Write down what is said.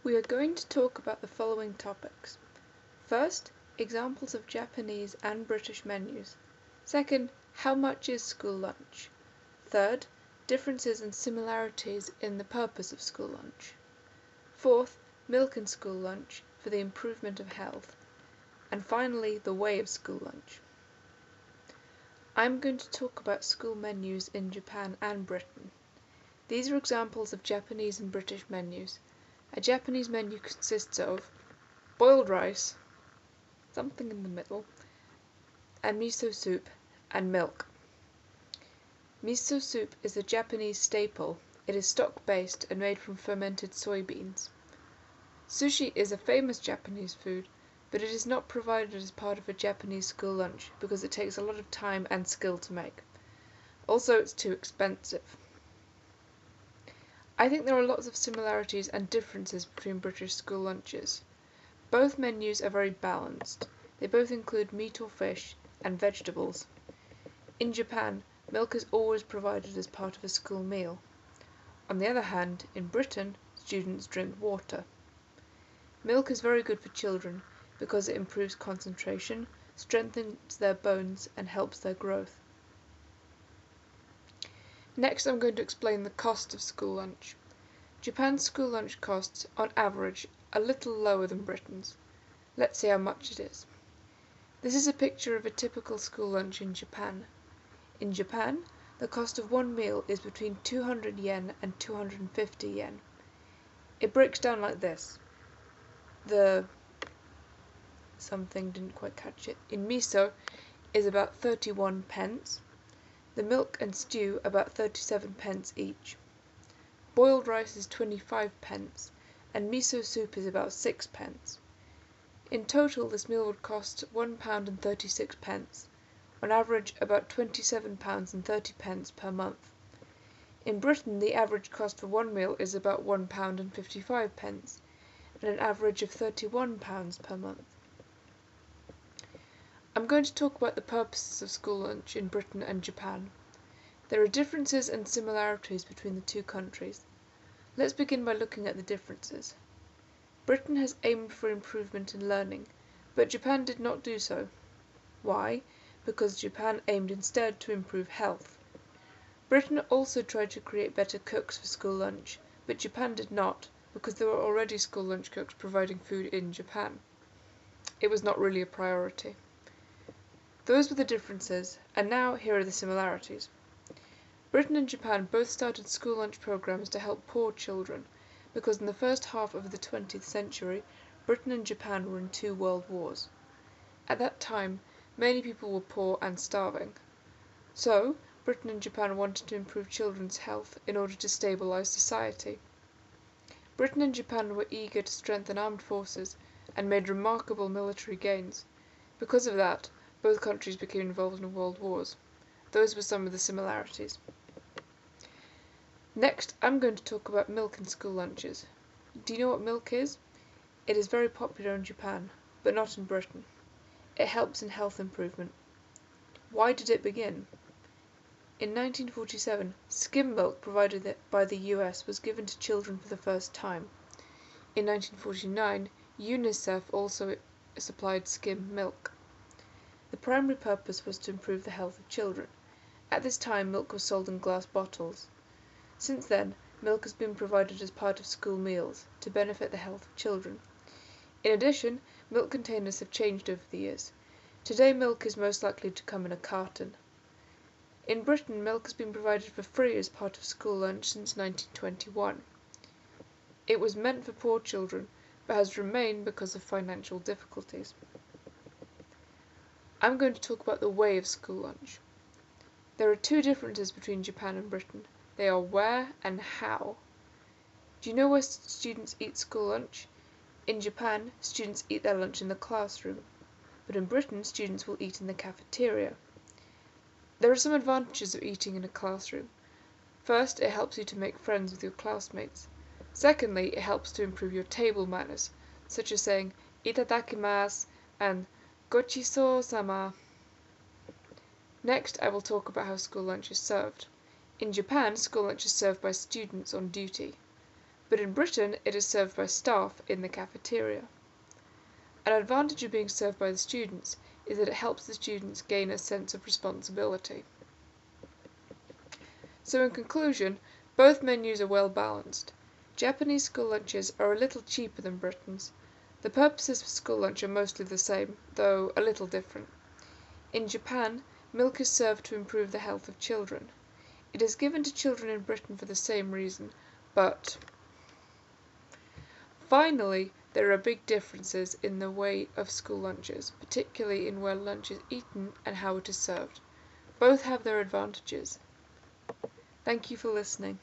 We are going to talk about the following topics. First, examples of Japanese and British menus. Second, how much is school lunch? Third, differences and similarities in the purpose of school lunch. Fourth, milk in school lunch for the improvement of health. And finally, the way of school lunch. I'm going to talk about school menus in Japan and Britain. These are examples of Japanese and British menus. A Japanese menu consists of boiled rice, something in the middle, and miso soup and milk. Miso soup is a Japanese staple. It is stock-based and made from fermented soybeans. Sushi is a famous Japanese food, but it is not provided as part of a Japanese school lunch because it takes a lot of time and skill to make. Also, it's too expensive. I think there are lots of similarities and differences between British school lunches. Both menus are very balanced. They both include meat or fish and vegetables. In Japan, milk is always provided as part of a school meal. On the other hand, in Britain, students drink water. Milk is very good for children because it improves concentration, strengthens their bones, and helps their growth. Next, I'm going to explain the cost of school lunch. Japan's school lunch costs, on average, a little lower than Britain's. Let's see how much it is. This is a picture of a typical school lunch in Japan. In Japan, the cost of one meal is between 200 yen and 250 yen. It breaks down like this. Something didn't quite catch it. In miso is about 31 pence. The milk and stew about 37 pence each. Boiled rice is 25 pence, and miso soup is about 6 pence. In total, this meal would cost £1 and 36 pence, on average about £27 and 30 pence per month. In Britain, the average cost for one meal is about £1 and 55 pence, and an average of £31 per month. I'm going to talk about the purposes of school lunch in Britain and Japan. There are differences and similarities between the two countries. Let's begin by looking at the differences. Britain has aimed for improvement in learning, but Japan did not do so. Why? Because Japan aimed instead to improve health. Britain also tried to create better cooks for school lunch, but Japan did not, because there were already school lunch cooks providing food in Japan. It was not really a priority. Those were the differences, and now here are the similarities. Britain and Japan both started school lunch programs to help poor children, because in the first half of the 20th century, Britain and Japan were in two world wars. At that time, many people were poor and starving. So, Britain and Japan wanted to improve children's health in order to stabilize society. Britain and Japan were eager to strengthen armed forces and made remarkable military gains. Because of that, both countries became involved in world wars. Those were some of the similarities. Next, I'm going to talk about milk in school lunches. Do you know what milk is? It is very popular in Japan, but not in Britain. It helps in health improvement. Why did it begin? In 1947, skim milk provided by the US was given to children for the first time. In 1949, UNICEF also supplied skim milk. The primary purpose was to improve the health of children. At this time, milk was sold in glass bottles. Since then, milk has been provided as part of school meals to benefit the health of children. In addition, milk containers have changed over the years. Today, milk is most likely to come in a carton. In Britain, milk has been provided for free as part of school lunch since 1921. It was meant for poor children, but has remained because of financial difficulties. I'm going to talk about the way of school lunch. There are two differences between Japan and Britain. They are where and how. Do you know where students eat school lunch? In Japan, students eat their lunch in the classroom, but in Britain, students will eat in the cafeteria. There are some advantages of eating in a classroom. First, it helps you to make friends with your classmates. Secondly, it helps to improve your table manners, such as saying "itadakimasu" and "gochisousama." Next, I will talk about how school lunch is served. In Japan, school lunch is served by students on duty. but in Britain it is served by staff in the cafeteria. An advantage of being served by the students is that it helps the students gain a sense of responsibility. So in conclusion, both menus are well balanced. Japanese school lunches are a little cheaper than Britain's. The purposes for school lunch are mostly the same, though a little different. In Japan, milk is served to improve the health of children. It is given to children in Britain for the same reason, but finally, there are big differences in the way of school lunches, particularly in where lunch is eaten and how it is served. Both have their advantages. Thank you for listening.